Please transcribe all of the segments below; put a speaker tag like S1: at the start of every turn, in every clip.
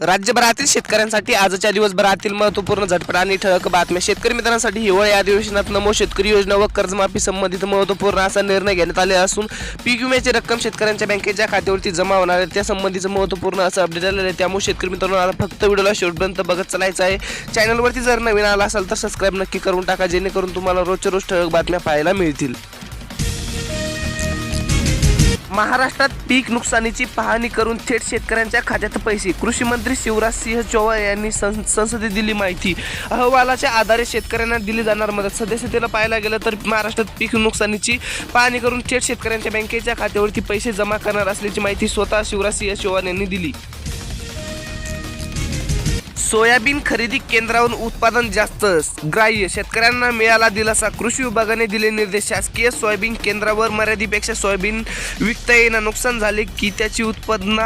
S1: राज्यभरातील शेतकऱ्यांसाठी आजच्या दिवसभरातील महत्त्वपूर्ण झटपट आणि ठळक बातम्या। शेतकरी मित्रांसाठी हिवाळी अधिवेशनात नमो शेतकरी योजना व कर्जमाफी संबंधित महत्त्वपूर्ण असा निर्णय घेण्यात आले असून पीक विम्याची रक्कम शेतकऱ्यांच्या बँकेच्या खात्यावरती जमा होणार आहे त्या संबंधीचं महत्त्वपूर्ण असं अपडेट आलेलं आहे। त्यामुळे शेतकरी मित्रांनो आता फक्त व्हिडिओला शेवटपर्यंत बघत चालायचं आहे। चॅनलवरती जर नवीन आला असाल तर सबस्क्राइब नक्की करून टाका, जेणेकरून तुम्हाला रोजच्या रोज ठळक बातम्या पाहायला मिळतील। महाराष्ट्रात पीक नुकसानीची पाहणी करून थेट शेतकऱ्यांच्या खात्यात पैसे। कृषी मंत्री शिवराज सिंह चौहान यांनी संसदेत दिली माहिती। अहवालाच्या आधारे शेतकऱ्यांना दिली जाणार मदत। सदस्यतेला पाहायला गेलं तर महाराष्ट्रात पीक नुकसानीची पाहणी करून थेट शेतकऱ्यांच्या बँकेच्या खात्यावरती पैसे जमा करणार असल्याची माहिती स्वतः शिवराज सिंह चौहान यांनी दिली। सोयाबीन खरेदी केंद्रावरून उत्पादन जास्त ग्राह्य, शेतकऱ्यांना मिळाला दिलासा। कृषी विभागाने दिले निर्देश। शासकीय सोयाबीन केंद्रावर मर्यादेपेक्षा सोयाबीन विकता येणं, नुकसान झाले की त्याची उत्पादन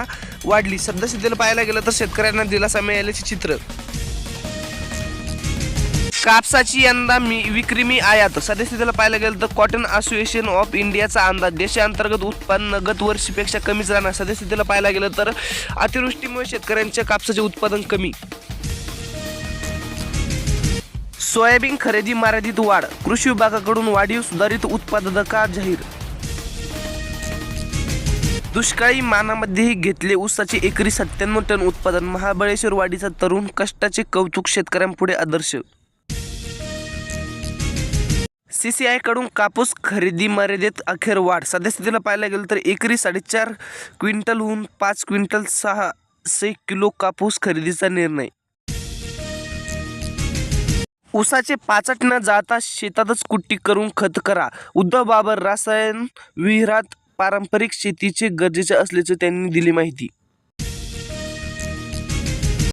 S1: वाढली। सदस्यतेला पाहायला गेलं तर शेतकऱ्यांना दिलासा मिळाल्याचे चित्र। कापसाची यंदा विक्रमी आयात। सदस्यतेला पाहायला गेलं तर कॉटन असोसिएशन ऑफ इंडियाचा अंदाज देशांतर्गत उत्पादन गत वर्षीपेक्षा कमीच राहणार। सदस्यतेला पाहायला गेलं तर अतिवृष्टीमुळे शेतकऱ्यांच्या कापसाचे उत्पादन कमी। सोयाबीन खरेदी मर्यादित वाढ, कृषी विभागाकडून वाढीव सुधारित उत्पादकता जाहीर। दुष्काळी मानामध्येही घेतले ऊसाचे एकरी 97 टन उत्पादन। महाबळेश्वर वाडीचा तरुण कष्टाचे कौतुक, शेतकऱ्यांपुढे आदर्श। CCI कडून कापूस खरेदी मर्यादेत अखेर वाढ। सदस्यतेला पाहायला गेलं तर एकरी 4.5 क्विंटलहून 5 क्विंटल 600 किलो कापूस खरेदीचा निर्णय। ऊसाचे पाचट न जाता शेतातच कुट्टी करून खत करा। उद्धव बाबर रासायन विरहित पारंपरिक शेतीचे गरजेचे असल्याचे त्यांनी दिली माहिती।